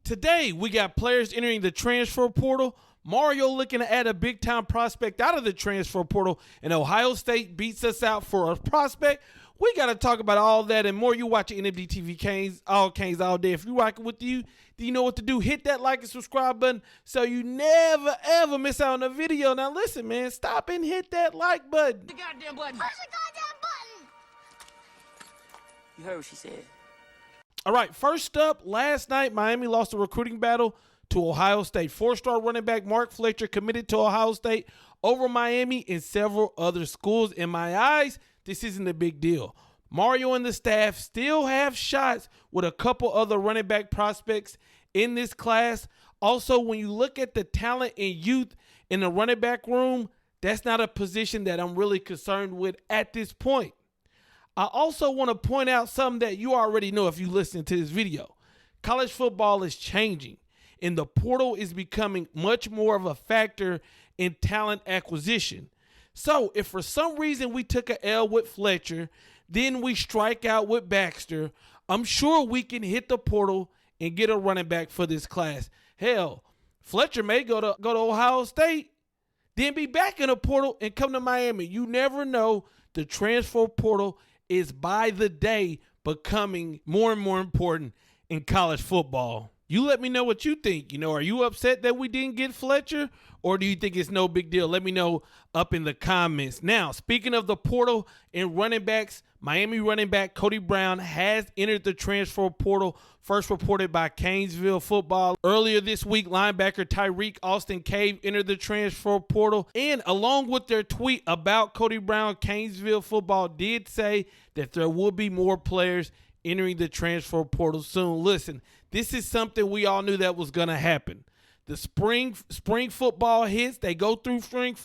Today, we got players entering the transfer portal. Mario looking to add a big-time prospect out of the transfer portal, and Ohio State beats us out for a prospect. We got to talk about all that and more. You watching NMD TV Canes all day. If you rocking with you, do you know what to do? Hit that like and subscribe button so you never, ever miss out on a video. Now, listen, man, stop and hit that like button. The goddamn button. Push the goddamn button. You heard what she said. All right, first up, last night, Miami lost a recruiting battle to Ohio State. Four-star running back Mark Fletcher committed to Ohio State over Miami and several other schools. In my eyes, this isn't a big deal. Mario and the staff still have shots with a couple other running back prospects in this class. Also, when you look at the talent and youth in the running back room, that's not a position that I'm really concerned with at this point. I also want to point out something that you already know if you listen to this video. College football is changing, and the portal is becoming much more of a factor in talent acquisition. So if for some reason we took a L with Fletcher, then we strike out with Baxter, I'm sure we can hit the portal and get a running back for this class. Hell, Fletcher may go to Ohio State, then be back in the portal and come to Miami. You never know. The transfer portal is by the day becoming more and more important in college football. You let me know what you think. Are you upset that we didn't get Fletcher, or do you think it's no big deal? Let me know up in the comments. Now, speaking of the portal and running backs, Miami running back Cody Brown has entered the transfer portal, first reported by CANES Football. Earlier this week, linebacker Tyreek Austin Cave entered the transfer portal. And along with their tweet about Cody Brown, CANES Football did say that there will be more players entering the transfer portal soon. Listen, this is something we all knew that was going to happen. The spring football hits, they go through spring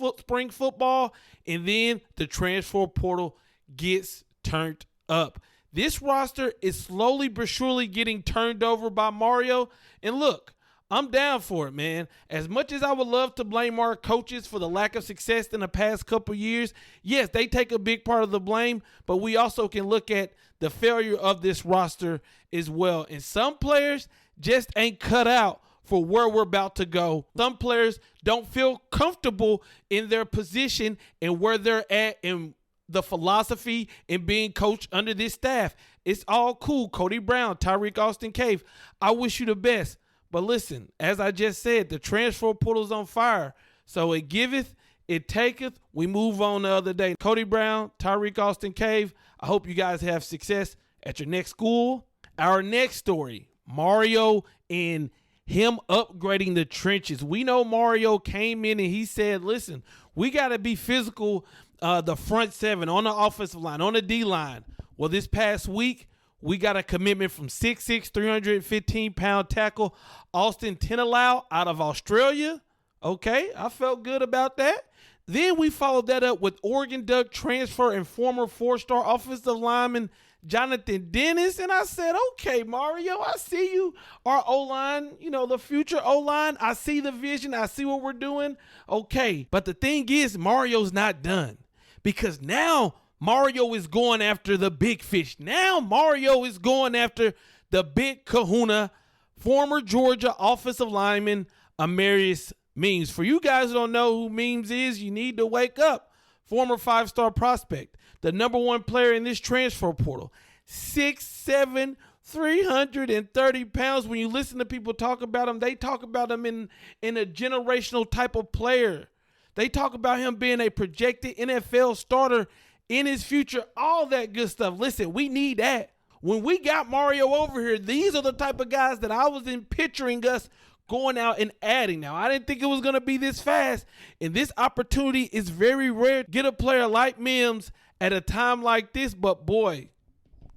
football, and then the transfer portal gets turned up. This roster is slowly but surely getting turned over by Mario. And look, I'm down for it, man. As much as I would love to blame our coaches for the lack of success in the past couple years, yes, they take a big part of the blame, but we also can look at the failure of this roster as well. And some players just ain't cut out for where we're about to go. Some players don't feel comfortable in their position and where they're at in the philosophy and being coached under this staff. It's all cool. Cody Brown, Tyreek Austin Cave, I wish you the best. But listen, as I just said, the transfer portal's on fire. So it giveth, it taketh. We move on the other day. Cody Brown, Tyreek Austin Cave, I hope you guys have success at your next school. Our next story, Mario and him upgrading the trenches. We know Mario came in and he said, listen, we got to be physical, the front seven, on the offensive line, on the D-line. Well, this past week, we got a commitment from 6'6", 315-pound tackle Austin Tenelau out of Australia. Okay, I felt good about that. Then we followed that up with Oregon Duck transfer and former four-star offensive lineman Jonathan Denis. And I said, okay, Mario, I see you. Our O-line, the future O-line. I see the vision. I see what we're doing. Okay, but the thing is, Mario's not done. Because now Mario is going after the big fish. Now Mario is going after the big kahuna, former Georgia offensive lineman Amarius Mims. For you guys who don't know who Mims is, you need to wake up. Former five-star prospect, the number one player in this transfer portal. 6'7", 330 pounds. When you listen to people talk about him, they talk about him in a generational type of player. They talk about him being a projected NFL starter in his future, all that good stuff. Listen, we need that. When we got Mario over here, these are the type of guys that I was picturing us going out and adding. Now, I didn't think it was going to be this fast, and this opportunity is very rare to get a player like Mims at a time like this, but boy,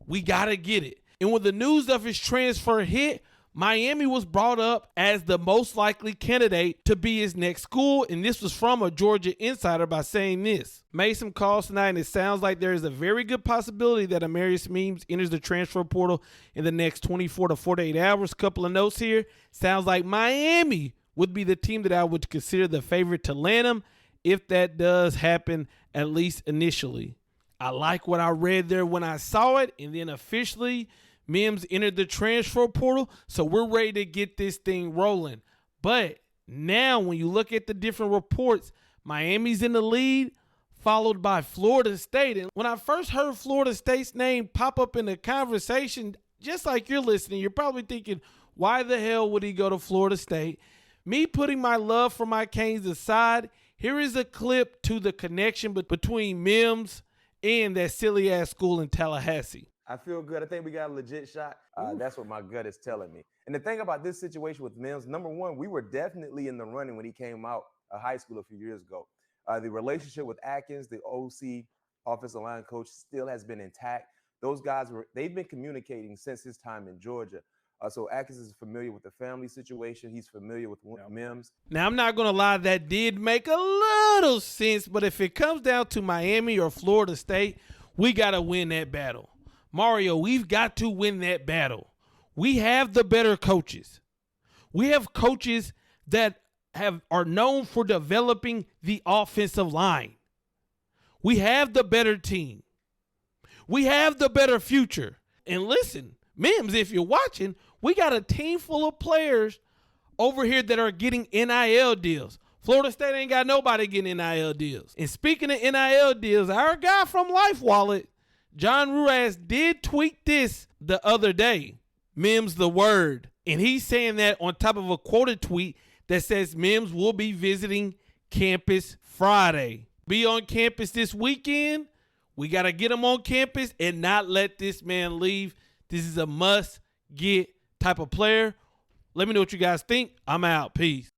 we got to get it. And when the news of his transfer hit, Miami was brought up as the most likely candidate to be his next school, and this was from a Georgia insider by saying this. Made some calls tonight, and it sounds like there is a very good possibility that Amarius Mims enters the transfer portal in the next 24 to 48 hours. Couple of notes here. Sounds like Miami would be the team that I would consider the favorite to land him if that does happen, at least initially. I like what I read there when I saw it, and then officially Mims entered the transfer portal, so we're ready to get this thing rolling. But now when you look at the different reports, Miami's in the lead, followed by Florida State. And when I first heard Florida State's name pop up in the conversation, just like you're listening, you're probably thinking, why the hell would he go to Florida State? Me putting my love for my Canes aside, here is a clip to the connection between Mims and that silly-ass school in Tallahassee. I feel good. I think we got a legit shot. That's what my gut is telling me. And the thing about this situation with Mims, number one, we were definitely in the running when he came out of high school a few years ago. The relationship with Atkins, the OC, offensive line coach, still has been intact. Those guys, they've been communicating since his time in Georgia. So Atkins is familiar with the family situation. He's familiar with Mims. Now, I'm not going to lie, that did make a little sense, but if it comes down to Miami or Florida State, we got to win that battle. Mario, we've got to win that battle. We have the better coaches. We have coaches that are known for developing the offensive line. We have the better team. We have the better future. And listen, Mims, if you're watching, we got a team full of players over here that are getting NIL deals. Florida State ain't got nobody getting NIL deals. And speaking of NIL deals, our guy from Life Wallet, John Ruas, did tweet this the other day. Mims the word. And he's saying that on top of a quoted tweet that says Mims will be visiting campus Friday. Be on campus this weekend. We got to get him on campus and not let this man leave. This is a must-get type of player. Let me know what you guys think. I'm out. Peace.